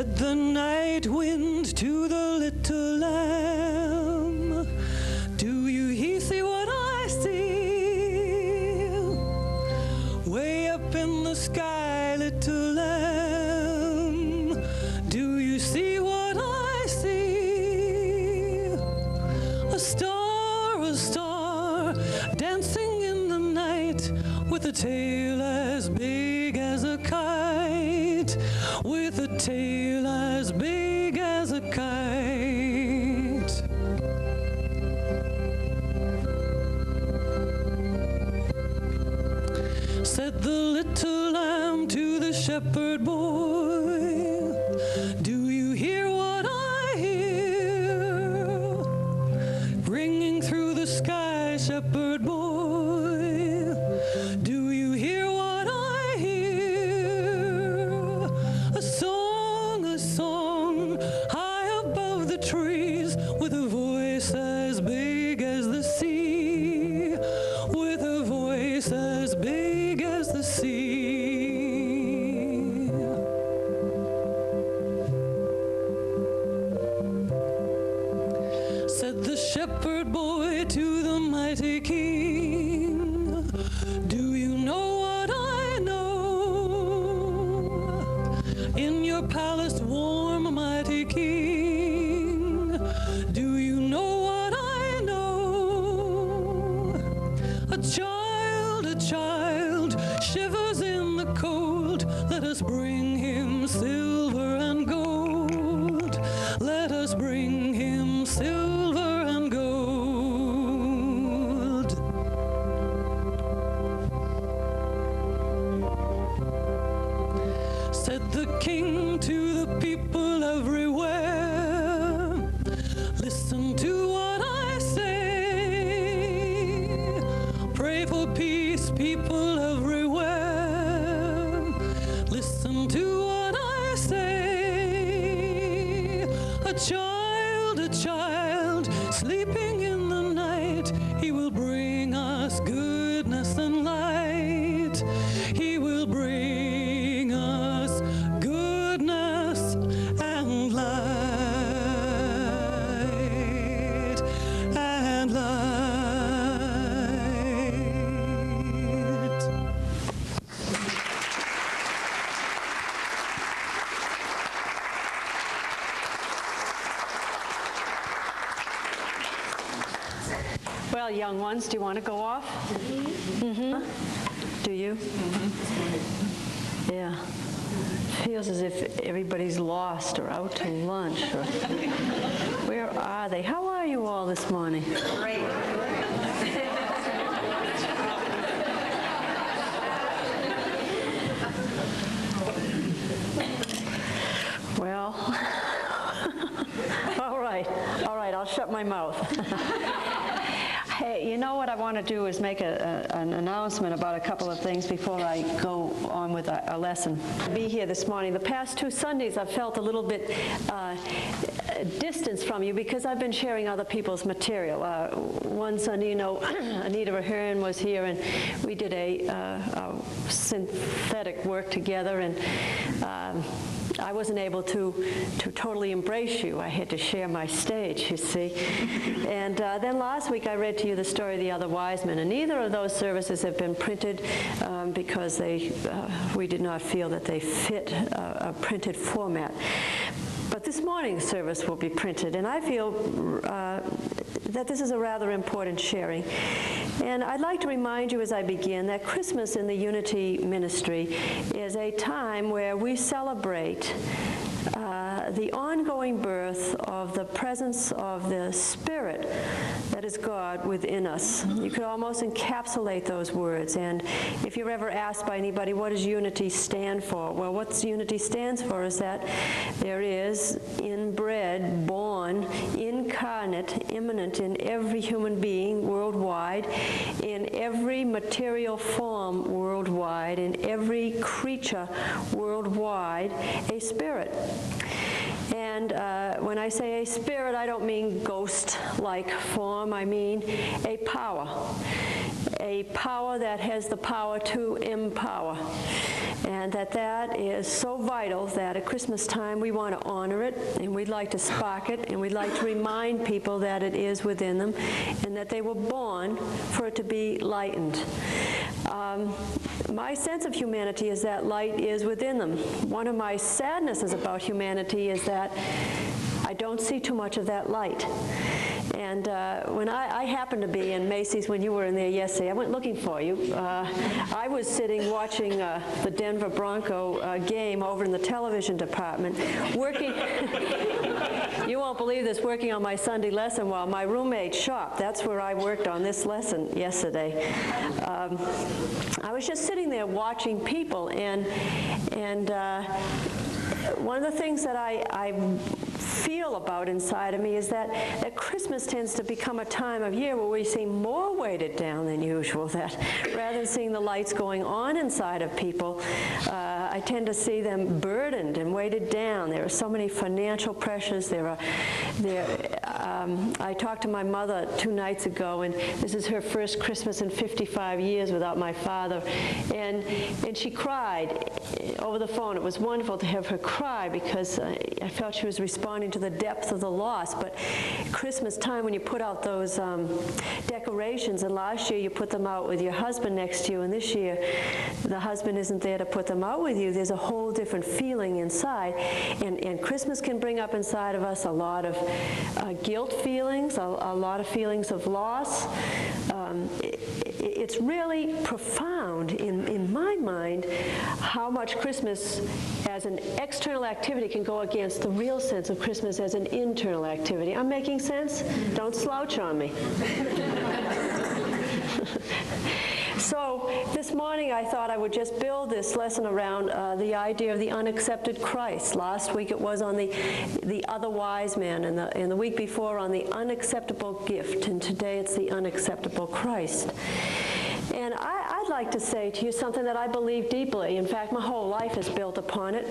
Said the night wind to the little lamb, do you see what I see? Way up in the sky, little lamb, do you see what I see? A star, dancing in the night, with a tail as big as a kite, with a tail as big as a kite. Said the little lamb to the shepherd boy, do you hear what I hear? Ringing through the sky, shepherd boy, do you hear what I hear? A song, high above the trees, with a voice as big as the sea, with a voice as big as the sea. Said the shepherd boy to the mighty king, do you know what I know? In your palace warm, mighty king, do you know what I know? A child shivers in the cold. Let us bring him silver and gold. Let us bring him silver and gold. Said the king to the people everywhere, listen to what I say. Pray for peace, people everywhere. Listen to what I say. A child, sleeping in the night. He will bring us goodness and light. He will bring us goodness and light and light. Well, young ones, do you want to go off? Mm-hmm. Do you? Mm-hmm. Yeah. Feels as if everybody's lost or out to lunch. Or where are they? How are you all this morning? Great. Well, all right, I'll shut my mouth. Hey, you know what I want to do is make an announcement about a couple of things before I go on with a lesson. Be here this morning. The past 2 Sundays I've felt a little bit distance from you because I've been sharing other people's material. One Sunday, you know, Anita Rahern was here and we did a synthetic work together, and I wasn't able to totally embrace you. I had to share my stage, you see. And then last week I read to you the story of the other wise men, and neither of those services have been printed because we did not feel that they fit a printed format. But this morning's service will be printed, and I feel that this is a rather important sharing. And I'd like to remind you as I begin that Christmas in the Unity Ministry is a time where we celebrate the ongoing birth of the presence of the Spirit that is God within us. You could almost encapsulate those words. And if you're ever asked by anybody, what does unity stand for? Well, what unity stands for is that there is inbred, born, incarnate, immanent in every human being worldwide, in every material form worldwide, in every creature worldwide, a spirit. And when I say a spirit, I don't mean ghost-like form. I mean a power that has the power to empower. and that is so vital that at Christmas time we want to honor it, and we'd like to spark it, and we'd like to remind people that it is within them, and that they were born for it to be lightened. My sense of humanity is that light is within them. One of my sadnesses about humanity is that I don't see too much of that light. And when I happened to be in Macy's when you were in there yesterday, I went looking for you. I was sitting watching the Denver Bronco game over in the television department, working, you won't believe this, working on my Sunday lesson while my roommate shopped. That's where I worked on this lesson yesterday. I was just sitting there watching people, and one of the things that I feel about inside of me is that Christmas tends to become a time of year where we seem more weighted down than usual, that rather than seeing the lights going on inside of people, I tend to see them burdened and weighted down. There are so many financial pressures. I talked to my mother 2 nights ago, and this is her first Christmas in 55 years without my father, and she cried over the phone. It was wonderful to have her cry because I felt she was responding to the depth of the loss. But Christmas time, when you put out those decorations, and last year you put them out with your husband next to you, and this year the husband isn't there to put them out with you, there's a whole different feeling inside. And Christmas can bring up inside of us a lot of guilt feelings, a lot of feelings of loss. It's really profound in my mind how much Christmas as an external activity can go against the real sense of Christmas as an internal activity. I'm making sense? Don't slouch on me. So this morning I thought I would just build this lesson around the idea of the unaccepted Christ. Last week it was on the other wise man, and the week before on the unacceptable gift, and today it's the unacceptable Christ. And I'd like to say to you something that I believe deeply. In fact, my whole life is built upon it.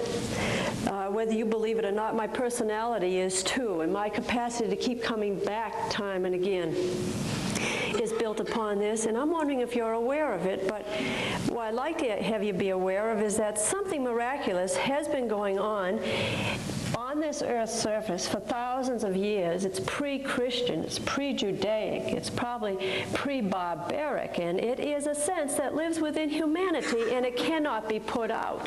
Whether you believe it or not, my personality is too, and my capacity to keep coming back time and again is built upon this, and I'm wondering if you're aware of it. But what I'd like to have you be aware of is that something miraculous has been going on this earth's surface for thousands of years. It's pre-Christian, it's pre-Judaic, it's probably pre-barbaric, and it is a sense that lives within humanity, and it cannot be put out.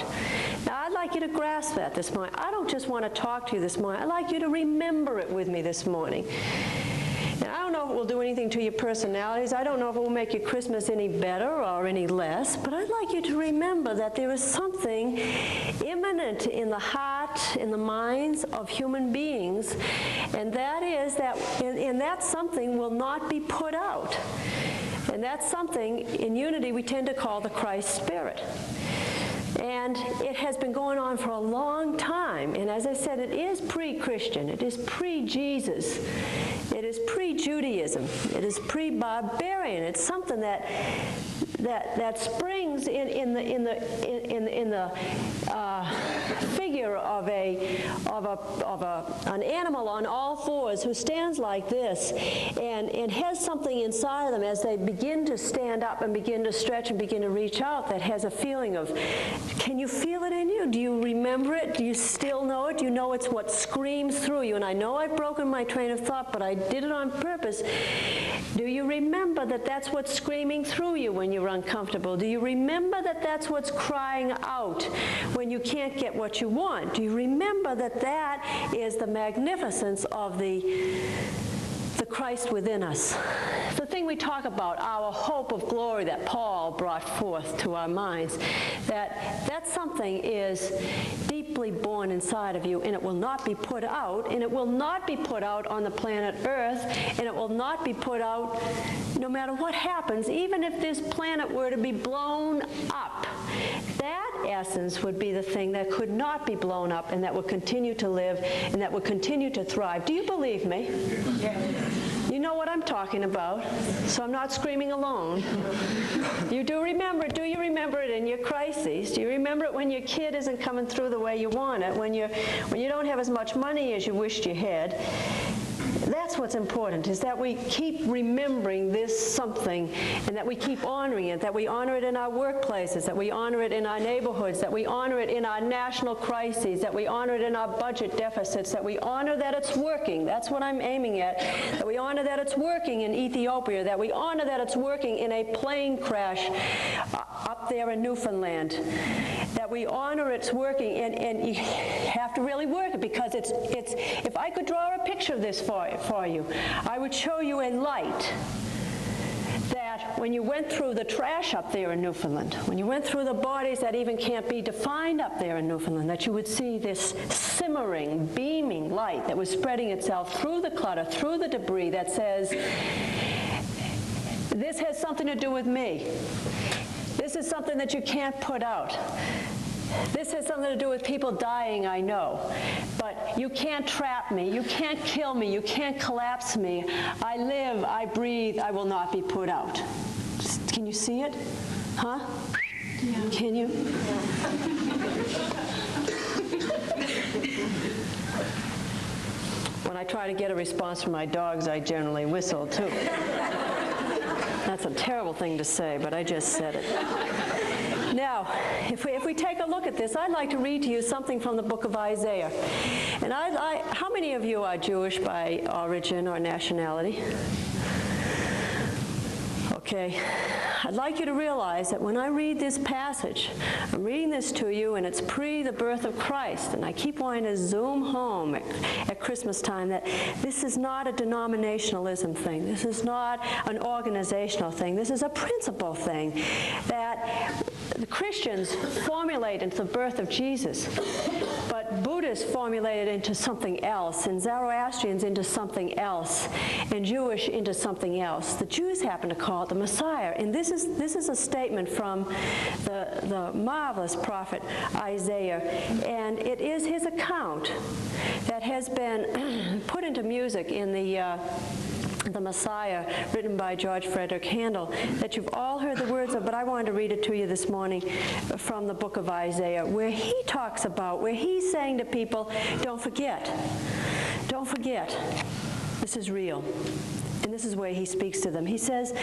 Now, I'd like you to grasp that this morning. I don't just want to talk to you this morning. I'd like you to remember it with me this morning. And I don't know if it will do anything to your personalities. I don't know if it will make your Christmas any better or any less, but I'd like you to remember that there is something immanent in the heart, in the minds of human beings, and that is that, and that something will not be put out. And that's something in unity we tend to call the Christ Spirit. And it has been going on for a long time. And as I said, it is pre-Christian. It is pre-Jesus. It is pre-Judaism. It is pre-barbarian. It's something that springs in the figure of an animal on all fours who stands like this and has something inside of them as they begin to stand up and begin to stretch and begin to reach out that has a feeling of, can you feel it in you? Do you remember it? Do you still know it? Do you know it's what screams through you? And I know I've broken my train of thought, but I did it on purpose. Do you remember that that's what's screaming through you when you're uncomfortable? Do you remember that that's what's crying out when you can't get what you want? Do you remember that that is the magnificence of the Christ within us? The thing we talk about, our hope of glory that Paul brought forth to our minds, that something is deeply born inside of you, and it will not be put out, and it will not be put out on the planet Earth, and it will not be put out no matter what happens, even if this planet were to be blown up. That essence would be the thing that could not be blown up, and that would continue to live, and that would continue to thrive. Do you believe me? Yeah. You know what I'm talking about, so I'm not screaming alone. You do remember, do you remember it in your crises? Do you remember it when your kid isn't coming through the way you want it, when you don't have as much money as you wished you had? That's what's important, is that we keep remembering this something, and that we keep honoring it, that we honor it in our workplaces, that we honor it in our neighborhoods, that we honor it in our national crises, that we honor it in our budget deficits, that we honor that it's working. That's what I'm aiming at. That we honor that it's working in Ethiopia, that we honor that it's working in a plane crash up there in Newfoundland, that we honor it's working, and you have to really work it, because it's if I could draw a picture of this for you, I would show you a light that when you went through the trash up there in Newfoundland, when you went through the bodies that even can't be defined up there in Newfoundland, that you would see this simmering, beaming light that was spreading itself through the clutter, through the debris, that says, this has something to do with me. This is something that you can't put out. This has something to do with people dying, I know. But you can't trap me. You can't kill me. You can't collapse me. I live, I breathe, I will not be put out. Can you see it? Huh? Yeah. Can you? Yeah. When I try to get a response from my dogs, I generally whistle, too. That's a terrible thing to say, but I just said it. Now, if we take a look at this, I'd like to read to you something from the book of Isaiah. And how many of you are Jewish by origin or nationality? Okay. I'd like you to realize that when I read this passage, I'm reading this to you, and it's pre the birth of Christ. And I keep wanting to zoom home at Christmas time that this is not a denominationalism thing. This is not an organizational thing. This is a principle thing that the Christians formulate into the birth of Jesus, but Buddhists formulate it into something else, and Zoroastrians into something else, and Jewish into something else. The Jews happen to call it the Messiah, and this is a statement from the marvelous prophet Isaiah, and it is his account that has been put into music in the Messiah, written by George Frederick Handel, that you've all heard the words of, but I wanted to read it to you this morning from the book of Isaiah, where he talks about, where he's saying to people, don't forget, this is real. And this is where he speaks to them. He says,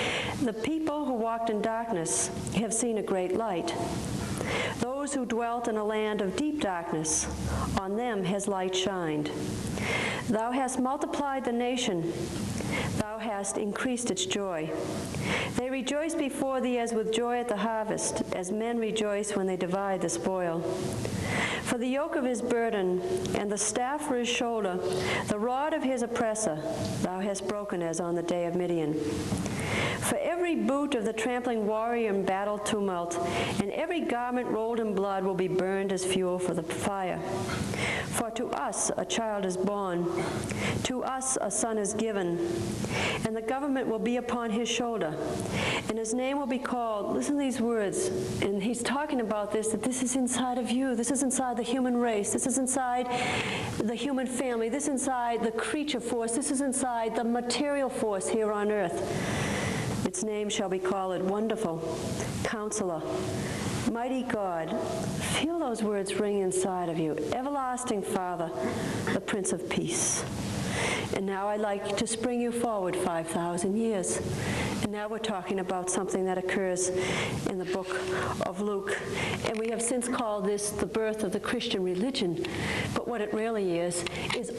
the people who walked in darkness have seen a great light. Those who dwelt in a land of deep darkness, on them has light shined. Thou hast multiplied the nation. Thou hast increased its joy. They rejoice before thee as with joy at the harvest, as men rejoice when they divide the spoil. For the yoke of his burden and the staff for his shoulder, the rod of his oppressor, thou hast broken as on the day of Midian. For every boot of the trampling warrior in battle tumult, and every garment rolled in blood will be burned as fuel for the fire. For to us a child is born, to us a son is given, and the government will be upon his shoulder, and his name will be called, listen to these words, and he's talking about this, that this is inside of you, this is inside the human race, this is inside the human family, this is inside the creature force, this is inside the material force here on earth. Its name shall be called Wonderful, Counselor, Mighty God. Feel those words ring inside of you. Everlasting Father, the Prince of Peace. And now I'd like to spring you forward 5,000 years. And now we're talking about something that occurs in the book of Luke. And we have since called this the birth of the Christian religion. But what it really is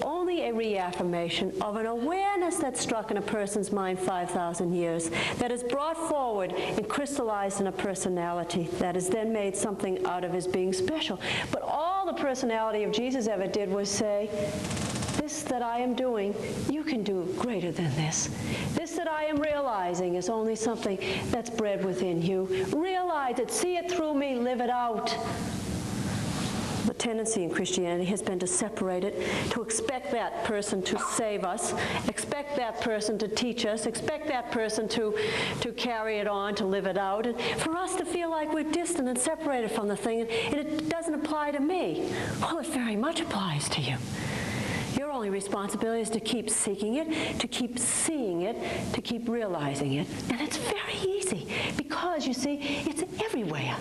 only a reaffirmation of an awareness that struck in a person's mind 5,000 years, that is brought forward and crystallized in a personality that is then made something out of his being special. But all the personality of Jesus ever did was say, this that I am doing, you can do greater than this. This that I am realizing is only something that's bred within you. Realize it, see it through me, live it out. The tendency in Christianity has been to separate it, to expect that person to save us, expect that person to teach us, expect that person to carry it on, to live it out, and for us to feel like we're distant and separated from the thing, and it doesn't apply to me. Well, it very much applies to you. Your only responsibility is to keep seeking it, to keep seeing it, to keep realizing it. And it's very easy because, you see, it's everywhere.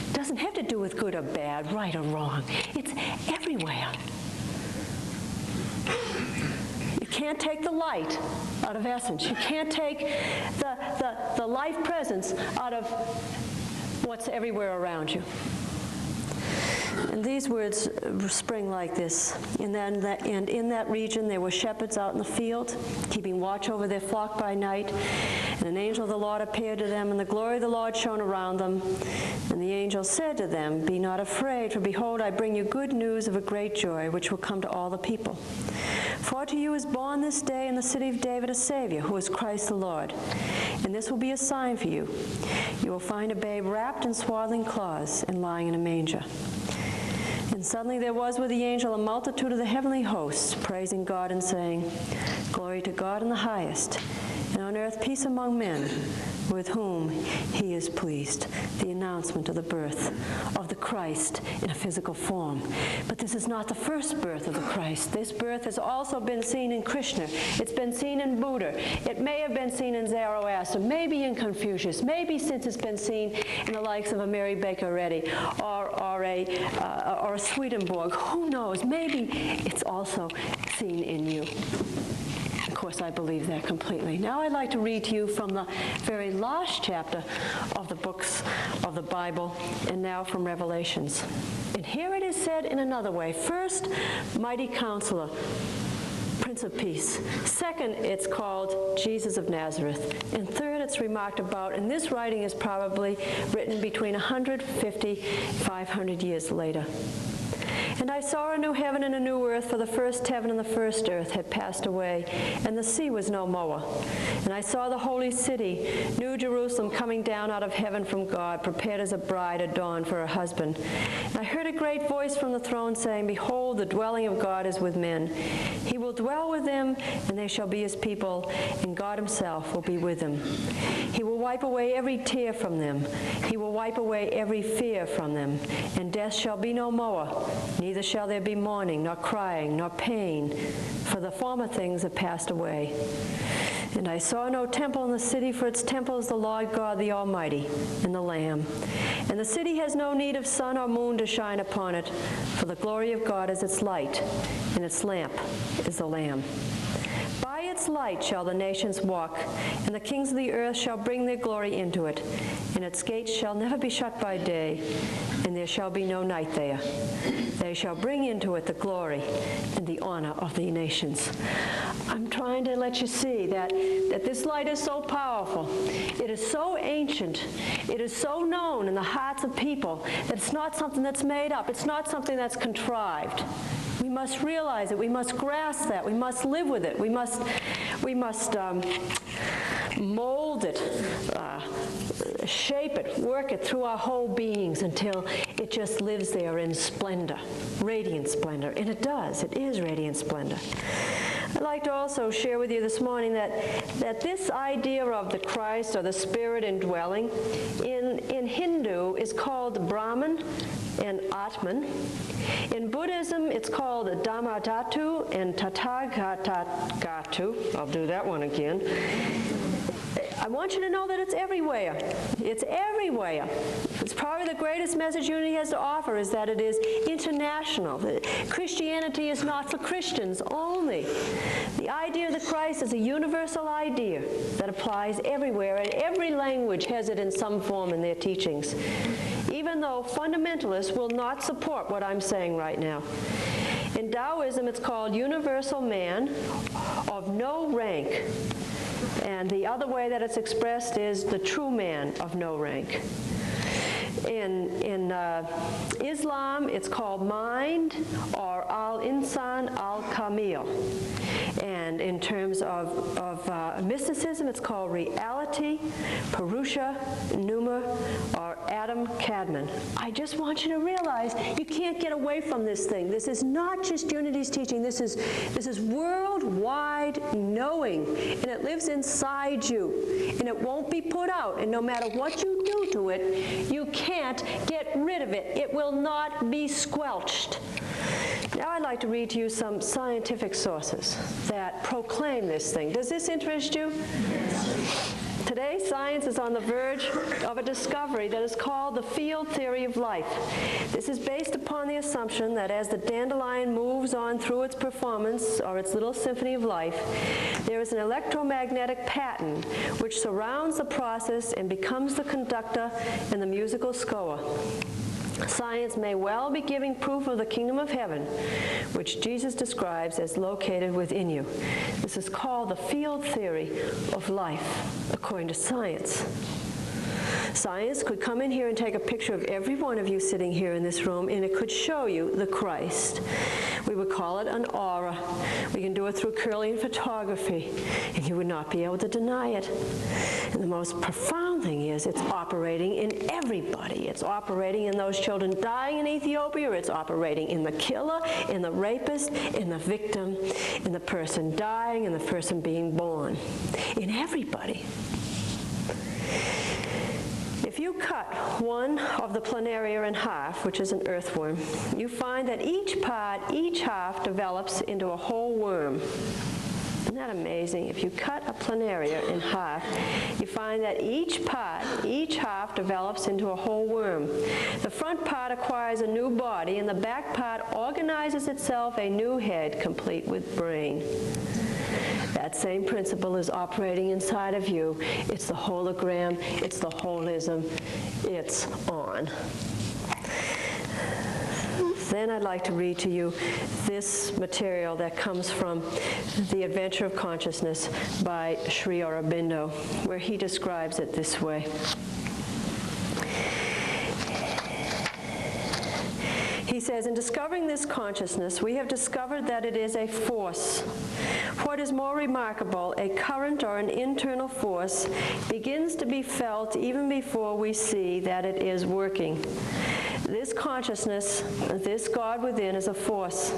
It doesn't have to do with good or bad, right or wrong. It's everywhere. can't take the light out of essence. You can't take the life presence out of what's everywhere around you. And these words spring like this. And in that region there were shepherds out in the field, keeping watch over their flock by night. And an angel of the Lord appeared to them, and the glory of the Lord shone around them. And the angel said to them, "Be not afraid, for behold, I bring you good news of a great joy, which will come to all the people. For to you is born this day in the city of David a Savior, who is Christ the Lord. And this will be a sign for you. You will find a babe wrapped in swaddling cloths and lying in a manger." And suddenly there was with the angel a multitude of the heavenly hosts, praising God and saying, "Glory to God in the highest, and on earth peace among men, with whom he is pleased." The announcement of the birth of the Christ in a physical form. But this is not the first birth of the Christ. This birth has also been seen in Krishna. It's been seen in Buddha. It may have been seen in Zoroaster, maybe in Confucius, maybe since it's been seen in the likes of a Mary Baker Eddy or a Swedenborg. Who knows? Maybe it's also seen in you. Of course, I believe that completely. Now I'd like to read to you from the very last chapter of the books of the Bible, and now from Revelations. And here it is said in another way. First, Mighty Counselor, Prince of Peace. Second, it's called Jesus of Nazareth. And third, it's remarked about, and this writing is probably written between 150, 500 years later. "And I saw a new heaven and a new earth, for the first heaven and the first earth had passed away, and the sea was no more. And I saw the holy city, New Jerusalem, coming down out of heaven from God, prepared as a bride adorned for her husband. And I heard a great voice from the throne saying, Behold, the dwelling of God is with men. He will dwell with them, and they shall be his people, and God himself will be with them. He will wipe away every tear from them. He will wipe away every fear from them, and death shall be no more. Neither shall there be mourning, nor crying, nor pain, for the former things have passed away. And I saw no temple in the city, for its temple is the Lord God, the Almighty, and the Lamb. And the city has no need of sun or moon to shine upon it, for the glory of God is its light, and its lamp is the Lamb. By its light shall the nations walk, and the kings of the earth shall bring their glory into it. And its gates shall never be shut by day, and there shall be no night there. They shall bring into it the glory and the honor of the nations." I'm trying to let you see that this light is so powerful. It is so ancient. It is so known in the hearts of people that it's not something that's made up. It's not something that's contrived. We must realize it. We must grasp that. We must live with it. We must mold it, shape it, work it through our whole beings until it just lives there in splendor, radiant splendor. And it does. It is radiant splendor. I'd like to also share with you this morning that this idea of the Christ or the Spirit indwelling in Hindu is called Brahman and Atman. In Buddhism, it's called Dhammadhatu and Tathagatagatu. I'll do that one again. I want you to know that it's everywhere. It's everywhere. It's probably the greatest message unity has to offer is that it is international. Christianity is not for Christians only. The idea of the Christ is a universal idea that applies everywhere, and every language has it in some form in their teachings, even though fundamentalists will not support what I'm saying right now. In Taoism, it's called universal man of no rank. And the other way that it's expressed is the true man of no rank. In Islam, it's called mind, or al-insan al-kamil. And in terms of mysticism, it's called reality, Purusha, Pneuma, or Adam Kadmon. I just want you to realize you can't get away from this thing. This is not just Unity's teaching. This is worldwide knowing, and it lives inside you, and it won't be put out. And no matter what you do to it, you can't get rid of it. It will not be squelched. Now I'd like to read to you some scientific sources that proclaim this thing. Does this interest you? Today, science is on the verge of a discovery that is called the field theory of life. This is based upon the assumption that as the dandelion moves on through its performance, or its little symphony of life, there is an electromagnetic pattern which surrounds the process and becomes the conductor and the musical score. Science may well be giving proof of the kingdom of heaven, which Jesus describes as located within you. This is called the field theory of life, according to science. Science could come in here and take a picture of every one of you sitting here in this room, and it could show you the Christ. We would call it an aura. We can do it through Kirlian photography, and you would not be able to deny it. And the most profound thing is it's operating in everybody. It's operating in those children dying in Ethiopia. It's operating in the killer, in the rapist, in the victim, in the person dying, and the person being born. In everybody. If you cut one of the planaria in half, which is an earthworm, you find that each part, each half, develops into a whole worm. Isn't that amazing? If you cut a planaria in half, you find that each part, each half, develops into a whole worm. The front part acquires a new body, and the back part organizes itself a new head, complete with brain. That same principle is operating inside of you. It's the hologram, it's the holism, it's on. Then I'd like to read to you this material that comes from The Adventure of Consciousness by Sri Aurobindo, where he describes it this way. He says, in discovering this consciousness, we have discovered that it is a force. What is more remarkable, a current or an internal force begins to be felt even before we see that it is working. This consciousness, this God within, is a force.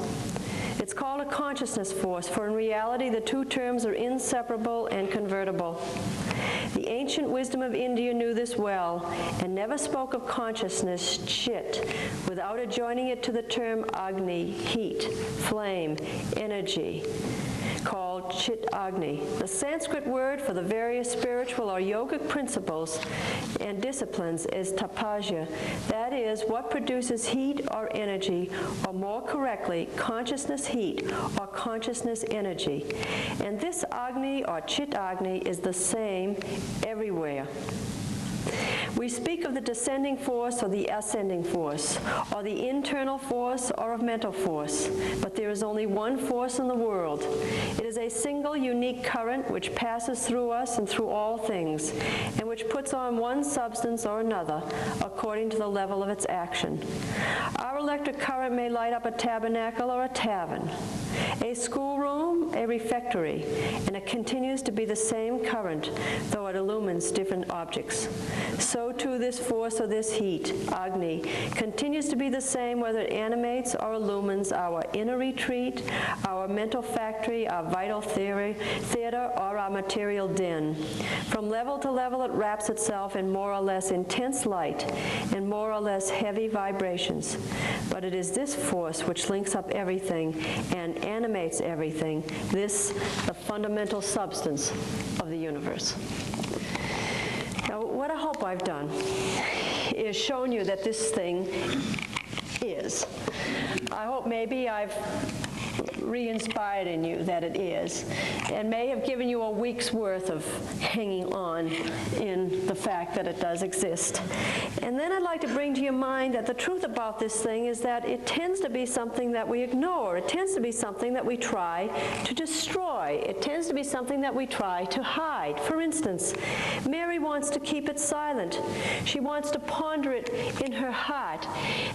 It's called a consciousness force, for in reality the two terms are inseparable and convertible. The ancient wisdom of India knew this well and never spoke of consciousness, chit, without adjoining it to the term Agni, heat, flame, energy, called Chit Agni. The Sanskrit word for the various spiritual or yogic principles and disciplines is tapasya. That is, what produces heat or energy, or more correctly, consciousness heat or consciousness energy. And this Agni or Chit Agni is the same everywhere. We speak of the descending force or the ascending force, or the internal force or of mental force, but there is only one force in the world. It is a single, unique current which passes through us and through all things, and which puts on one substance or another according to the level of its action. Our electric current may light up a tabernacle or a tavern, a schoolroom, a refectory, and it continues to be the same current, though it illumines different objects. So too this force or this heat, Agni, continues to be the same whether it animates or illumines our inner retreat, our mental factory, our vital theater, or our material den. From level to level it wraps itself in more or less intense light and more or less heavy vibrations. But it is this force which links up everything and animates everything, this the fundamental substance of the universe. Now, what I hope I've done is shown you that this thing is. I hope maybe I've re-inspired in you that it is, and may have given you a week's worth of hanging on in the fact that it does exist. And then I'd like to bring to your mind that the truth about this thing is that it tends to be something that we ignore. It tends to be something that we try to destroy. It tends to be something that we try to hide. For instance, Mary wants to keep it silent. She wants to ponder it in her heart.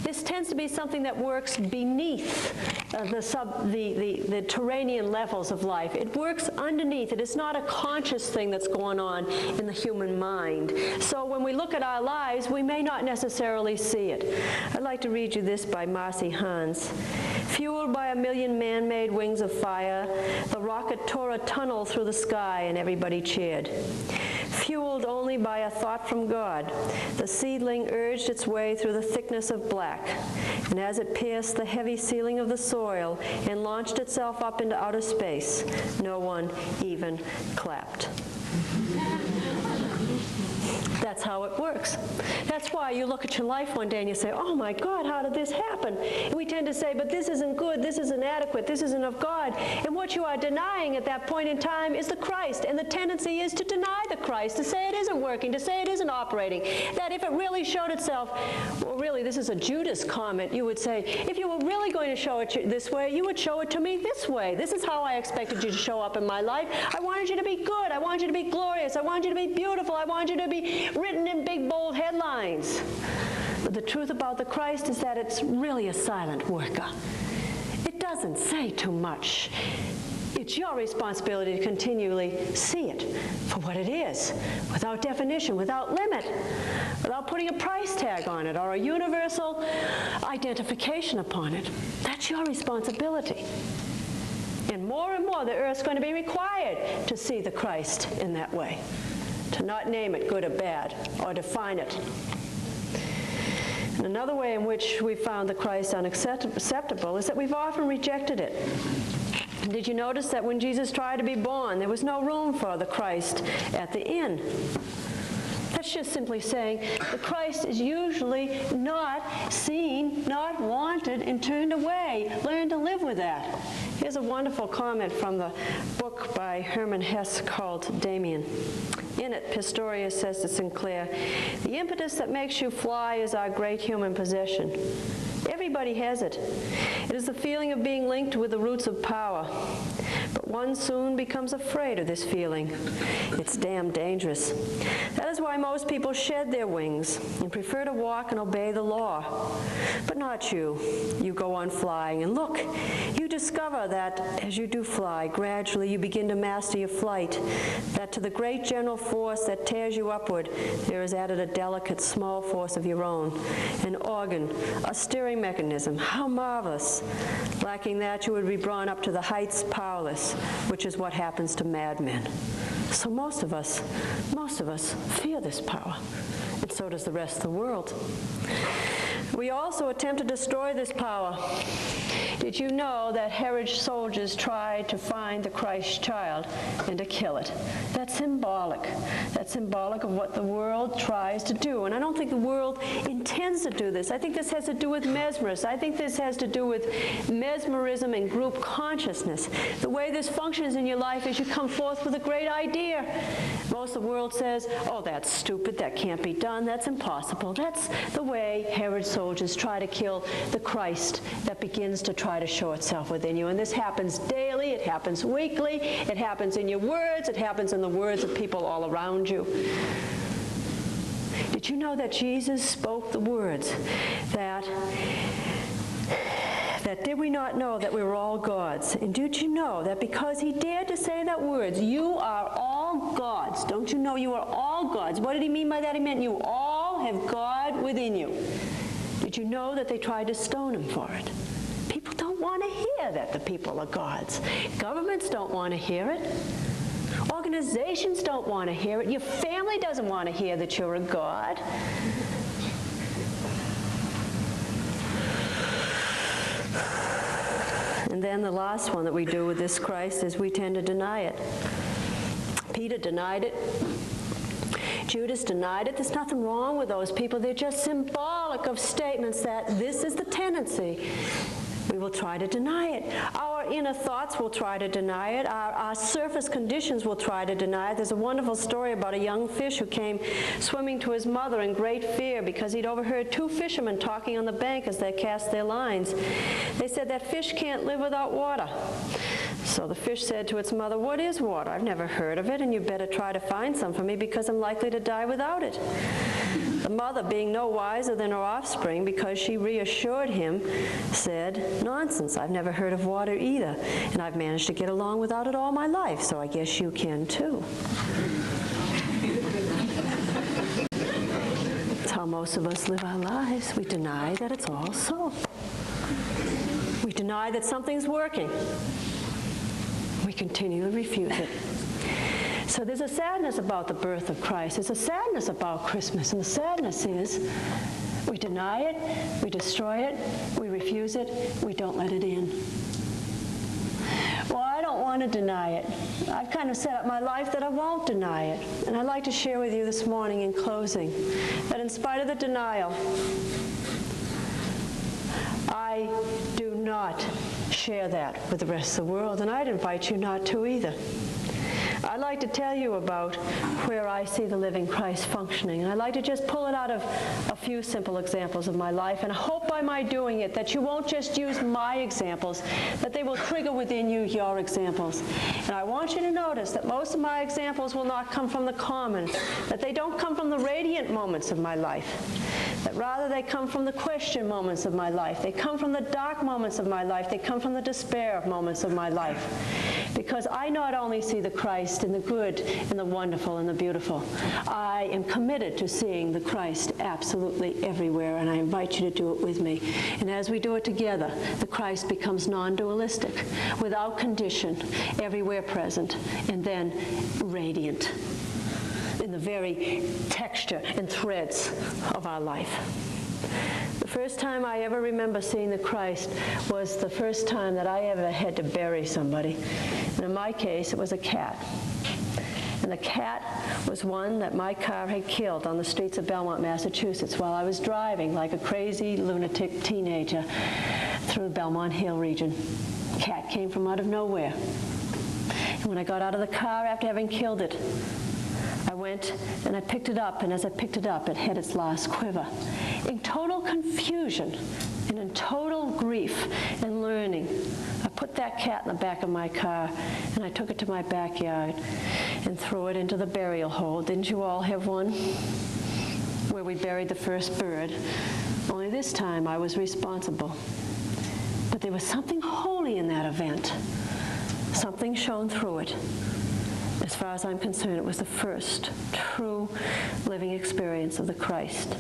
This tends to be something that works beneath the terranean levels of life. It works underneath. It is not a conscious thing that's going on in the human mind. So when we look at our lives, we may not necessarily see it. I'd like to read you this by Marcy Hans. Fueled by a million man-made wings of fire, the rocket tore a tunnel through the sky and everybody cheered. Fueled only by a thought from God, the seedling urged its way through the thickness of black, and as it pierced the heavy ceiling of the soil and launched itself up into outer space, no one even clapped. That's how it works. That's why you look at your life one day and you say, oh my God, how did this happen? And we tend to say, but this isn't good, this isn't adequate, this isn't of God. And what you are denying at that point in time is the Christ. And the tendency is to deny the Christ, to say it isn't working, to say it isn't operating. That if it really showed itself, well, really, this is a Judas comment. You would say, if you were really going to show it this way, you would show it to me this way. This is how I expected you to show up in my life. I wanted you to be good. I wanted you to be glorious. I wanted you to be beautiful. I wanted you to be written in big, bold headlines. But the truth about the Christ is that it's really a silent worker. It doesn't say too much. It's your responsibility to continually see it for what it is, without definition, without limit, without putting a price tag on it or a universal identification upon it. That's your responsibility. And more, the earth's going to be required to see the Christ in that way, to not name it good or bad, or define it. And another way in which we found the Christ unacceptable is that we've often rejected it. Did you notice that when Jesus tried to be born, there was no room for the Christ at the inn? That's just simply saying the Christ is usually not seen, not wanted, and turned away. Learn to live with that. Here's a wonderful comment from the book by Hermann Hesse called Damien. In it, Pistorius says to Sinclair, "The impetus that makes you fly is our great human possession. Everybody has it. It is the feeling of being linked with the roots of power. But one soon becomes afraid of this feeling. It's damn dangerous. That is why most people shed their wings and prefer to walk and obey the law. But not you. You go on flying, and look, you discover that as you do fly, gradually you begin to master your flight, that to the great general force that tears you upward, there is added a delicate, small force of your own, an organ, a steering mechanism. How marvelous! Lacking that, you would be brought up to the heights powerless, which is what happens to madmen." So most of us fear this power, and so does the rest of the world. We also attempt to destroy this power. Did you know that Herod's soldiers tried to find the Christ child and to kill it? That's symbolic. That's symbolic of what the world tries to do. And I don't think the world intends to do this. I think this has to do with mesmerism. I think this has to do with mesmerism and group consciousness. The way this functions in your life is you come forth with a great idea. Most of the world says, oh, that's stupid, that can't be done, that's impossible. That's the way Herod's soldiers try to kill the Christ that begins to try to show itself within you. And this happens daily, it happens weekly, it happens in your words, it happens in the words of people all around you. Did you know that Jesus spoke the words that did we not know that we were all gods? And did you know that because he dared to say that words, you are all gods. Don't you know you are all gods? What did he mean by that? He meant you all have God within you. Did you know that they tried to stone him for it? People don't want to hear that the people are gods. Governments don't want to hear it. Organizations don't want to hear it. Your family doesn't want to hear that you're a god. And then the last one that we do with this Christ is we tend to deny it. Peter denied it. Judas denied it. There's nothing wrong with those people. They're just symbolic of statements that this is the tendency. We will try to deny it. Our inner thoughts will try to deny it. Our surface conditions will try to deny it. There's a wonderful story about a young fish who came swimming to his mother in great fear because he'd overheard two fishermen talking on the bank as they cast their lines. They said that fish can't live without water. So the fish said to its mother, "What is water? I've never heard of it, and you better try to find some for me because I'm likely to die without it." The mother, being no wiser than her offspring, because she reassured him, said, "Nonsense, I've never heard of water either, and I've managed to get along without it all my life, so I guess you can too." That's how most of us live our lives. We deny that it's all so. We deny that something's working. We continually refuse it. So there's a sadness about the birth of Christ. There's a sadness about Christmas. And the sadness is we deny it, we destroy it, we refuse it, we don't let it in. Well, I don't want to deny it. I've kind of set up my life that I won't deny it. And I'd like to share with you this morning in closing that in spite of the denial, I do not share that with the rest of the world, and I'd invite you not to either. I'd like to tell you about where I see the living Christ functioning. And I'd like to just pull it out of a few simple examples of my life. And I hope by my doing it that you won't just use my examples, that they will trigger within you your examples. And I want you to notice that most of my examples will not come from the common, that they don't come from the radiant moments of my life, that rather they come from the question moments of my life. They come from the dark moments of my life. They come from the despair moments of my life. Because I not only see the Christ in the good and the wonderful and the beautiful, I am committed to seeing the Christ absolutely everywhere, and I invite you to do it with me. And as we do it together, the Christ becomes non-dualistic, without condition, everywhere present, and then radiant in the very texture and threads of our life. The first time I ever remember seeing the Christ was the first time that I ever had to bury somebody. And in my case, it was a cat. And the cat was one that my car had killed on the streets of Belmont, Massachusetts, while I was driving like a crazy lunatic teenager through the Belmont Hill region. Cat came from out of nowhere. And when I got out of the car after having killed it, I went and I picked it up, and as I picked it up, it had its last quiver. In total confusion and in total grief and learning, I put that cat in the back of my car, and I took it to my backyard and threw it into the burial hole. Didn't you all have one? Where we buried the first bird. Only this time I was responsible. But there was something holy in that event. Something shone through it. As far as I'm concerned, it was the first true living experience of the Christ,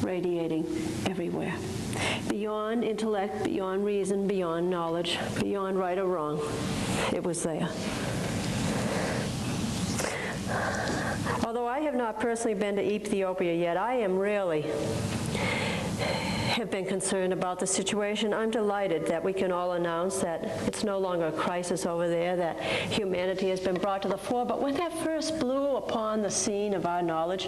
radiating everywhere. Beyond intellect, beyond reason, beyond knowledge, beyond right or wrong, it was there. Although I have not personally been to Ethiopia yet, I am really have been concerned about the situation. I'm delighted that we can all announce that it's no longer a crisis over there, that humanity has been brought to the fore. But when that first blew upon the scene of our knowledge,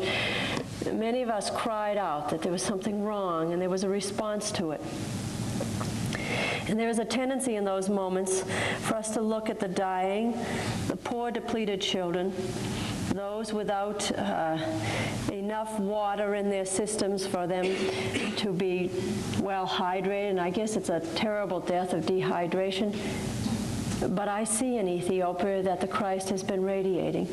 many of us cried out that there was something wrong, and there was a response to it. And there is a tendency in those moments for us to look at the dying, the poor, depleted children, those without enough water in their systems for them to be well hydrated. And I guess it's a terrible death of dehydration. But I see in Ethiopia that the Christ has been radiating.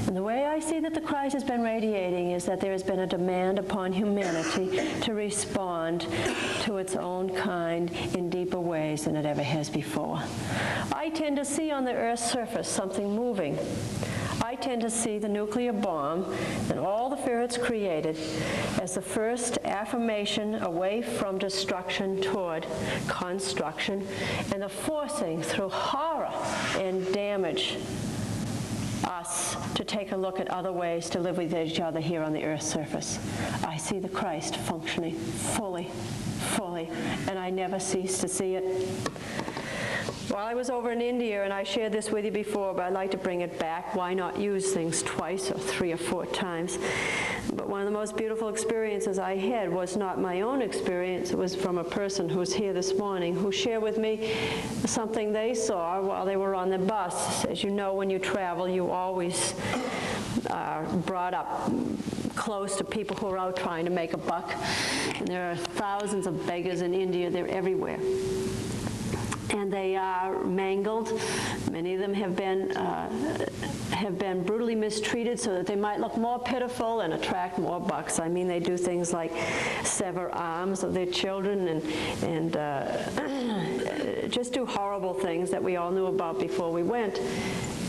And the way I see that the Christ has been radiating is that there has been a demand upon humanity to respond to its own kind in deeper ways than it ever has before. I tend to see on the Earth's surface something moving. I tend to see the nuclear bomb and all the fear it's created as the first affirmation away from destruction toward construction, and the forcing through horror and damage us to take a look at other ways to live with each other here on the Earth's surface. I see the Christ functioning fully, and I never cease to see it. While I was over in India, and I shared this with you before, but I'd like to bring it back. Why not use things twice or 3 or 4 times? But one of the most beautiful experiences I had was not my own experience. It was from a person who's here this morning who shared with me something they saw while they were on the bus. As you know, when you travel, you always are brought up close to people who are out trying to make a buck. And there are thousands of beggars in India. They're everywhere. And they are mangled. Many of them have been brutally mistreated so that they might look more pitiful and attract more bucks. I mean, they do things like sever arms of their children and just do horrible things that we all knew about before we went.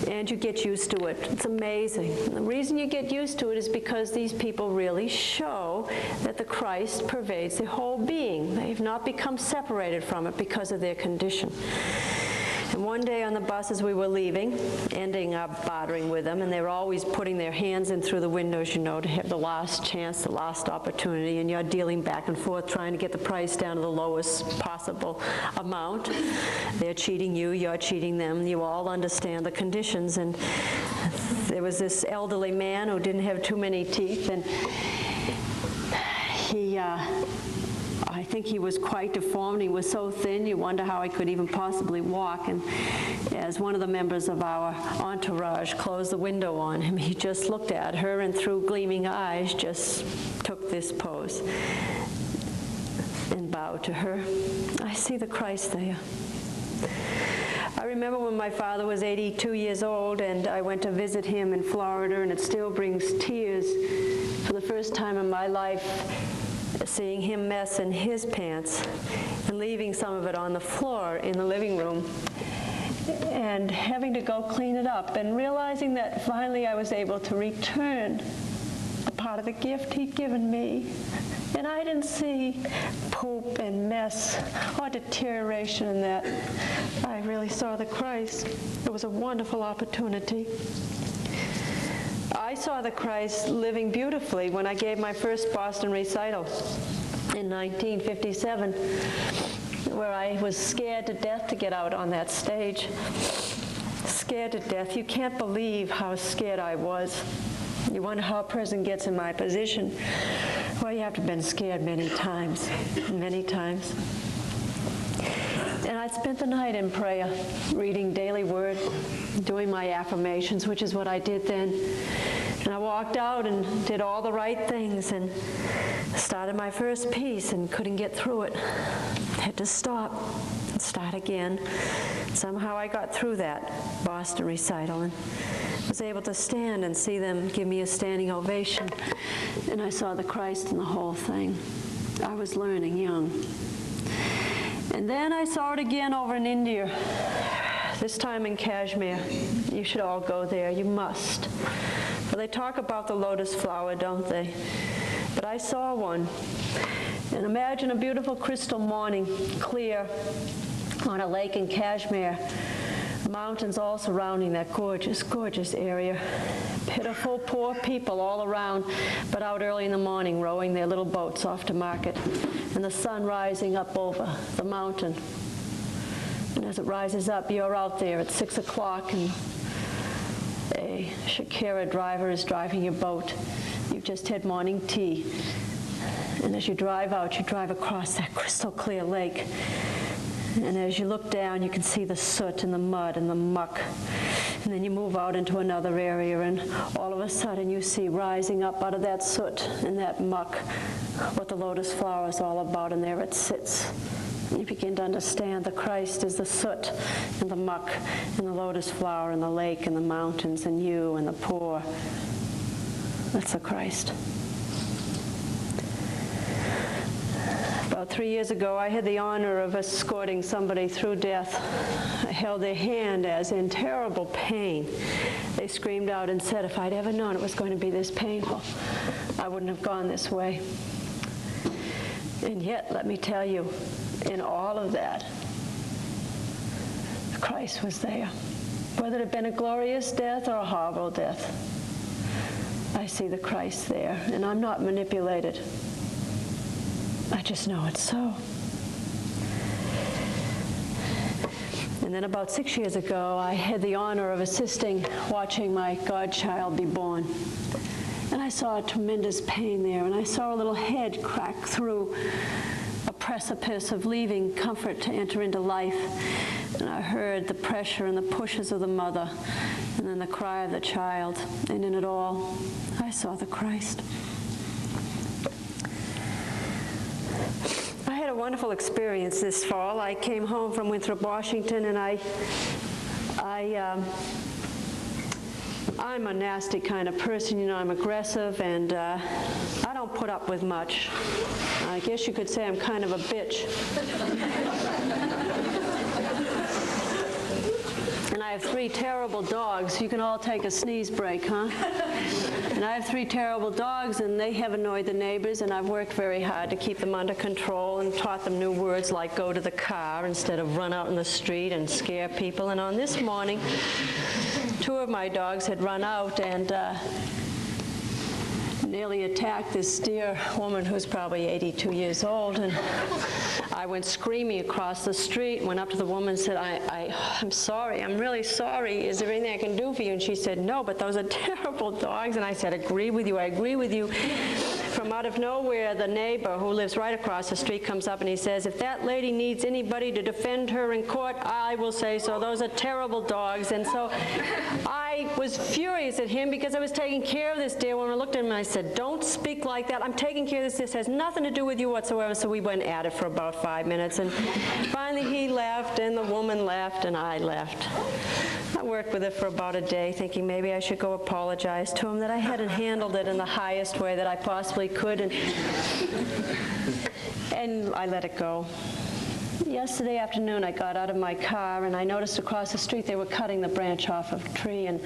And you get used to it. It's amazing. And the reason you get used to it is because these people really show that the Christ pervades their whole being. They've not become separated from it because of their condition. And one day on the bus as we were leaving, ending up bartering with them, and they were always putting their hands in through the windows, you know, to have the last chance, the last opportunity, and you're dealing back and forth trying to get the price down to the lowest possible amount. They're cheating you, you're cheating them. You all understand the conditions, and there was this elderly man who didn't have too many teeth, and I think he was quite deformed. He was so thin, you wonder how he could even possibly walk. And as one of the members of our entourage closed the window on him, he just looked at her and through gleaming eyes just took this pose and bowed to her. I see the Christ there. I remember when my father was 82 years old and I went to visit him in Florida, and it still brings tears for the first time in my life, seeing him mess in his pants and leaving some of it on the floor in the living room and having to go clean it up and realizing that finally I was able to return a part of the gift he'd given me. And I didn't see poop and mess or deterioration in that. I really saw the Christ. It was a wonderful opportunity. I saw the Christ living beautifully when I gave my first Boston recital in 1957, where I was scared to death to get out on that stage. Scared to death. You can't believe how scared I was. You wonder how a person gets in my position. Well, you have to have been scared many times, many times. And I'd spent the night in prayer, reading daily word, doing my affirmations, which is what I did then. And I walked out and did all the right things and started my first piece and couldn't get through it. Had to stop and start again. Somehow I got through that Boston recital and was able to stand and see them give me a standing ovation. And I saw the Christ in the whole thing. I was learning young. And then I saw it again over in India, this time in Kashmir. You should all go there. You must. Well, they talk about the lotus flower, don't they? But I saw one. And imagine a beautiful crystal morning, clear, on a lake in Kashmir. Mountains all surrounding that gorgeous, gorgeous area. Pitiful, poor people all around, but out early in the morning rowing their little boats off to market. And the sun rising up over the mountain. And as it rises up, you're out there at 6 o'clock and a Shakira driver is driving your boat. You've just had morning tea. And as you drive out, you drive across that crystal clear lake. And as you look down, you can see the soot and the mud and the muck. And then you move out into another area, and all of a sudden you see rising up out of that soot and that muck what the lotus flower is all about, and there it sits. And you begin to understand the Christ is the soot and the muck and the lotus flower and the lake and the mountains and you and the poor. That's the Christ. About 3 years ago, I had the honor of escorting somebody through death. I held their hand as in terrible pain. They screamed out and said, if I'd ever known it was going to be this painful, I wouldn't have gone this way. And yet, let me tell you, in all of that, Christ was there. Whether it had been a glorious death or a horrible death, I see the Christ there, and I'm not manipulated. I just know it's so. And then about 6 years ago, I had the honor of watching my godchild be born. And I saw a tremendous pain there, and I saw a little head crack through a precipice of leaving comfort to enter into life. And I heard the pressure and the pushes of the mother, and then the cry of the child. And in it all, I saw the Christ. I had a wonderful experience this fall. I came home from Winthrop, Washington, and I'm a nasty kind of person. You know, I'm aggressive, and I don't put up with much. I guess you could say I'm kind of a bitch. And I I have 3 terrible dogs. You can all take a sneeze break, huh? And I have 3 terrible dogs, and they have annoyed the neighbors, and I've worked very hard to keep them under control and taught them new words like go to the car instead of run out in the street and scare people. And on this morning, 2 of my dogs had run out and nearly attacked this dear woman who's probably 82 years old, and I went screaming across the street, went up to the woman and said, I'm sorry, I'm really sorry. Is there anything I can do for you? And she said, no, but those are terrible dogs. And I said, I agree with you. From out of nowhere, the neighbor who lives right across the street comes up and he says, if that lady needs anybody to defend her in court, I will say so. Those are terrible dogs. And so I was furious at him because I was taking care of this dear woman. I looked at him and I said, don't speak like that. I'm taking care of this. This has nothing to do with you whatsoever. So we went at it for about 5 minutes. And finally he left and the woman left and I left. I worked with it for about a day, thinking maybe I should go apologize to him, that I hadn't handled it in the highest way that I possibly could, and I let it go. Yesterday afternoon, I got out of my car, and I noticed across the street they were cutting the branch off of a tree, and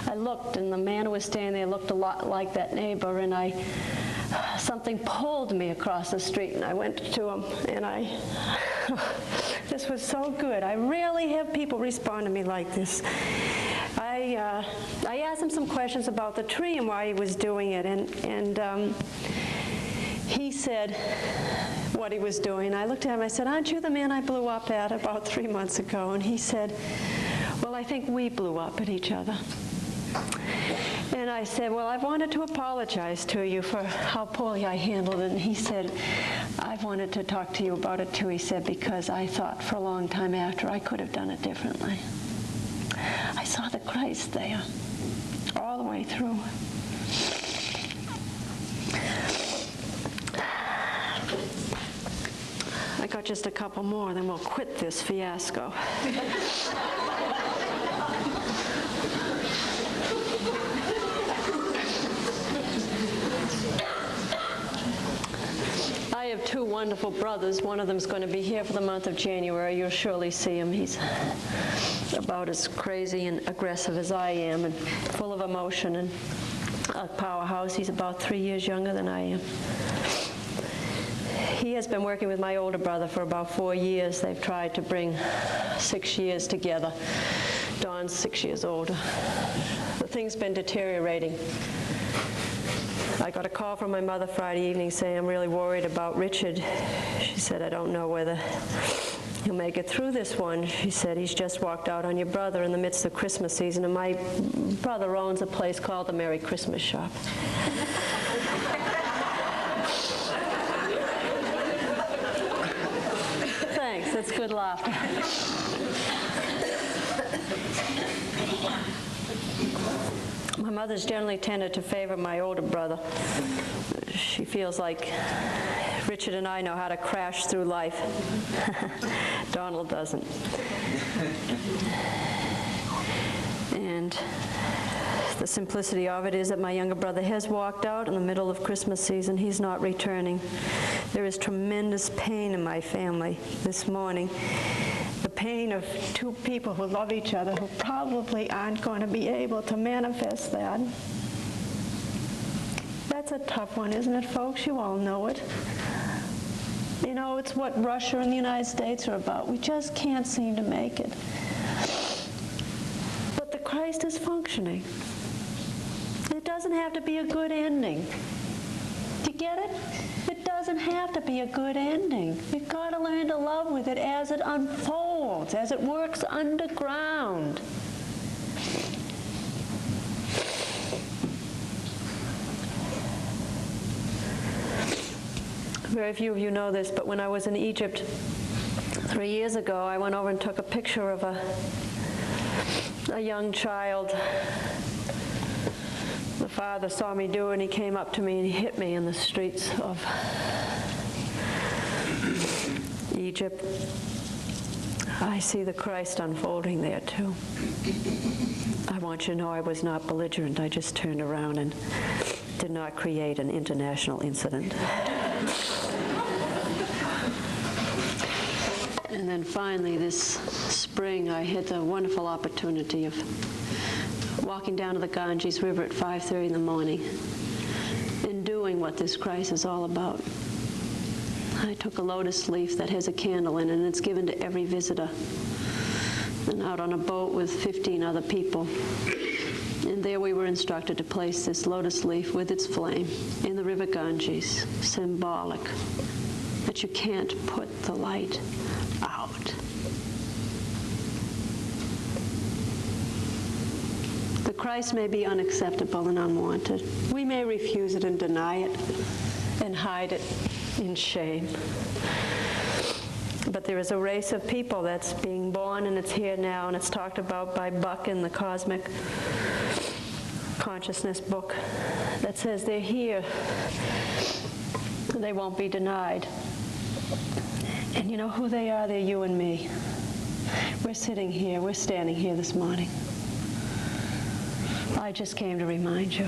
I looked, and the man who was standing there looked a lot like that neighbor, and something pulled me across the street, and I went to him, and this was so good. I rarely have people respond to me like this. I asked him some questions about the tree and why he was doing it, and he said what he was doing. I looked at him, I said, aren't you the man I blew up at about 3 months ago? And he said, well, I think we blew up at each other. And I said, well, I wanted to apologize to you for how poorly I handled it. And he said, I've wanted to talk to you about it too, he said, because I thought for a long time after I could have done it differently. I saw the Christ there all the way through. I got just a couple more, then we'll quit this fiasco. I have 2 wonderful brothers. One of them's going to be here for the month of January. You'll surely see him. He's about as crazy and aggressive as I am, and full of emotion and a powerhouse. He's about 3 years younger than I am. He has been working with my older brother for about 4 years. They've tried to bring 6 years together. Dawn's 6 years older. The thing's been deteriorating. I got a call from my mother Friday evening saying, I'm really worried about Richard. She said, I don't know whether he'll make it through this one. She said, he's just walked out on your brother in the midst of Christmas season, and my brother owns a place called the Merry Christmas Shop. Thanks, that's good laughter. My mother's generally tended to favor my older brother. She feels like Richard and I know how to crash through life. Donald doesn't. And the simplicity of it is that my younger brother has walked out in the middle of Christmas season. He's not returning. There is tremendous pain in my family this morning. The pain of 2 people who love each other who probably aren't going to be able to manifest that. That's a tough one, isn't it, folks? You all know it. You know, it's what Russia and the United States are about. We just can't seem to make it. But the Christ is functioning. It doesn't have to be a good ending. Do you get it? It doesn't have to be a good ending. You've got to learn to love with it as it unfolds, as it works underground. Very few of you know this, but when I was in Egypt 3 years ago, I went over and took a picture of a young child. The father saw me do it, and he came up to me and he hit me in the streets of Egypt. I see the Christ unfolding there too. I want you to know I was not belligerent. I just turned around and did not create an international incident. And And then finally this spring I had the wonderful opportunity of walking down to the Ganges River at 5:30 in the morning and doing what this Christ is all about. I took a lotus leaf that has a candle in it, and it's given to every visitor. And out on a boat with 15 other people. And there we were instructed to place this lotus leaf with its flame in the river Ganges, symbolic that you can't put the light out. The Christ may be unacceptable and unwanted. We may refuse it and deny it and hide it in shame. But there is a race of people that's being born, and it's here now, and it's talked about by Buck in the Cosmic Consciousness book that says they're here. They won't be denied. And you know who they are? They're you and me. We're sitting here, we're standing here this morning. I just came to remind you.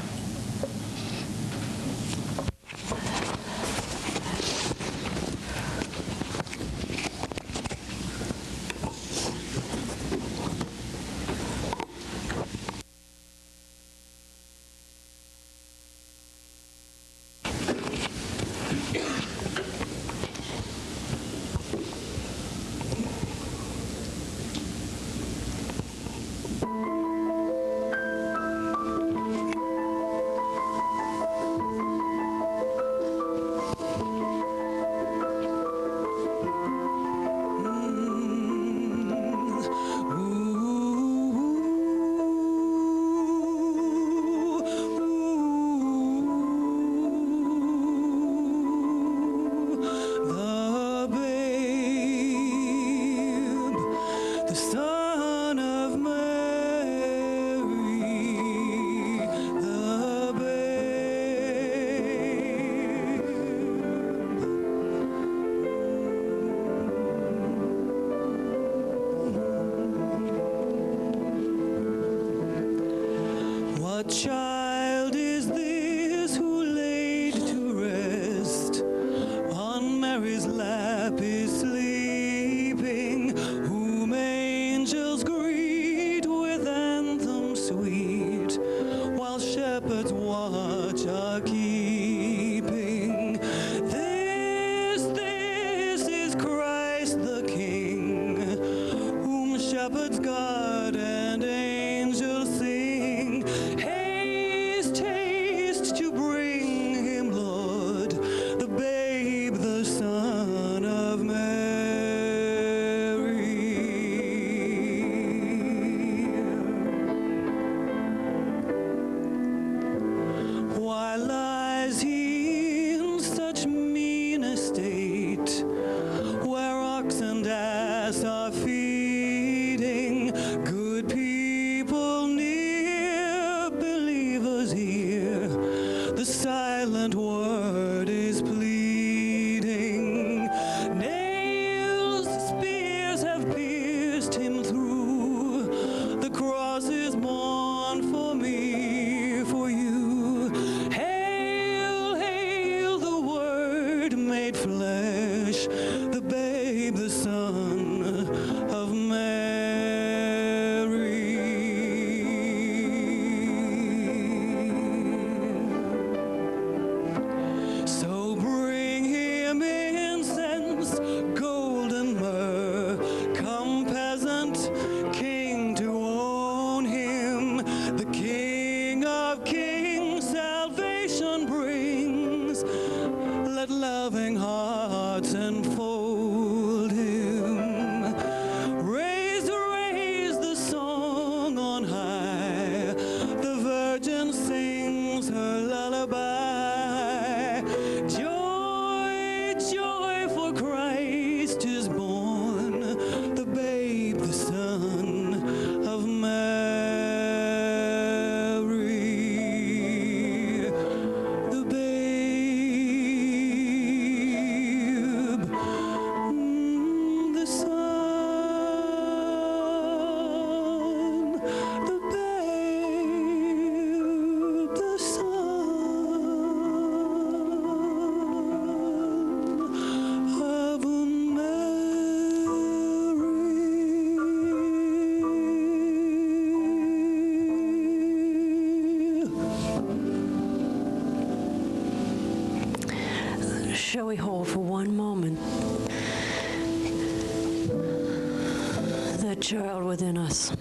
child within us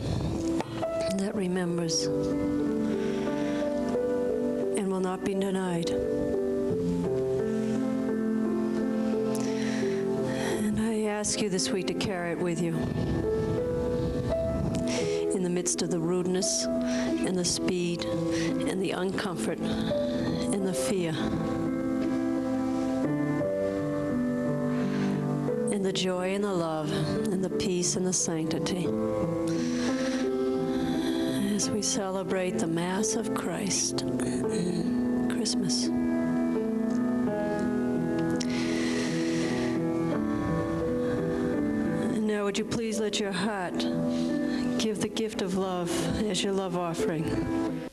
that remembers and will not be denied. And I ask you this week to carry it with you in the midst of the rudeness and the speed and the uncomfort and the fear and the joy and the love and the peace and the sanctity as we celebrate the Mass of Christ, Christmas. And now would you please let your heart give the gift of love as your love offering.